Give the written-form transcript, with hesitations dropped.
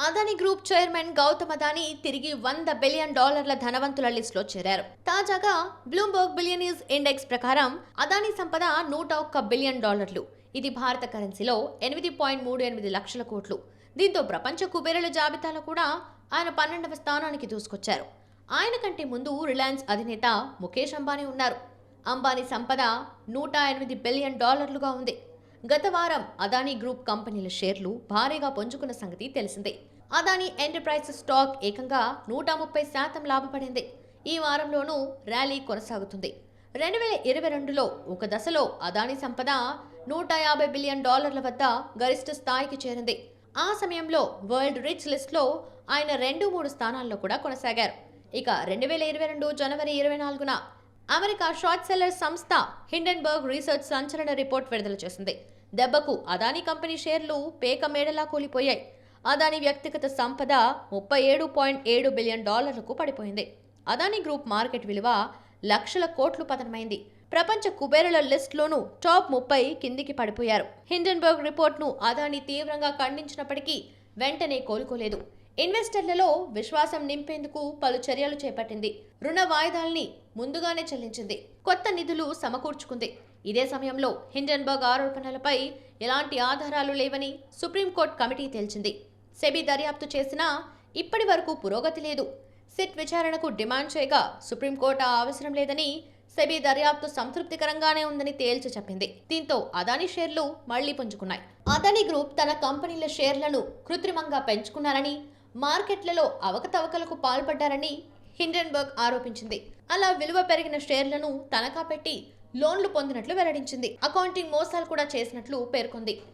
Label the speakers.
Speaker 1: Adani group chairman Gautam Adani తిరిగి $100 billion ధనవంతుల లిస్టులో చేరారు. తాజాగా బ్లూంబర్గ్ బిలియనీర్స్ ఇండెక్స్ ప్రకారం అదానీ సంపద $101 బిలియన్. ఇది భారత కరెన్సీలో 8.38 లక్షల కోట్లు. దీంతో ప్రపంచ కుబేరుల జాబితాలో కూడా ఆయన 12వ స్థానానికి దూసుకొచ్చారు. ఆయన కంటే ముందు రిలయన్స్ అధినేత ముఖేష్ అంబానీ ఉన్నారు. అంబానీ సంపద $108 బిలియన్ ఉంది. గత వారం అదానీ గ్రూప్ కంపెనీల షేర్లు భారీగా పుంజుకున్న సంగతి తెలిసిందే. అదానీ ఎంటర్ప్రైజెస్ స్టాక్ ఏకంగా 130% లాభపడింది. ఈ వారంలోనూ ర్యాలీ కొనసాగుతుంది. 2022లో ఒక దశలో అదానీ సంపద $150 బిలియన్ వద్ద గరిష్ట స్థాయికి చేరింది. ఆ సమయంలో వరల్డ్ రిచ్ లిస్ట్లో ఆయన 2-3 స్థానాల్లో కూడా కొనసాగారు. ఇక 2022 జనవరి 24న అమెరికా షార్ట్ సెల్లర్ సంస్థ హిండెన్బర్గ్ రీసెర్చ్ సంచలన రిపోర్ట్ విడుదల చేసింది. దెబ్బకు అదానీ కంపెనీ షేర్లు పేక మేడలా కూలిపోయాయి. అదానీ వ్యక్తిగత సంపద $37.7 బిలియన్ పడిపోయింది. అదానీ గ్రూప్ మార్కెట్ విలువ లక్షల కోట్లు పతనమైంది. ప్రపంచ కుబేరుల లిస్టులోనూ టాప్ 30 కిందికి పడిపోయారు. హిండెన్బర్గ్ రిపోర్ట్ను అదానీ తీవ్రంగా ఖండించినప్పటికీ వెంటనే కోలుకోలేదు. ఇన్వెస్టర్లలో విశ్వాసం నింపేందుకు పలు చర్యలు చేపట్టింది. రుణ వాయిదాల్ని ముందుగానే చెల్లించింది. కొత్త నిధులు సమకూర్చుకుంది. ఇదే సమయంలో హిండెన్బర్గ్ ఆరోపణలపై ఎలాంటి ఆధారాలు లేవని సుప్రీంకోర్టు కమిటీ తేల్చింది. సెబీ దర్యాప్తు చేసినా ఇప్పటి వరకు పురోగతి లేదు. సిట్ విచారణకు డిమాండ్ చేయగా సుప్రీంకోర్టు అవసరం లేదని, సెబీ దర్యాప్తు సంతృప్తికరంగానే ఉందని తేల్చి చెప్పింది. దీంతో అదానీ షేర్లు మళ్లీ పుంజుకున్నాయి. అదానీ గ్రూప్ తన కంపెనీల షేర్లను కృత్రిమంగా పెంచుకున్నారని, మార్కెట్లలో అవకతవకలకు పాల్పడ్డారని హిండెన్బర్గ్ ఆరోపించింది. అలా విలువ పెరిగిన షేర్లను తనఖా పెట్టి లోన్లు పొందినట్లు వెల్లడించింది. అకౌంటింగ్ మోసాలు కూడా చేసినట్లు పేర్కొంది.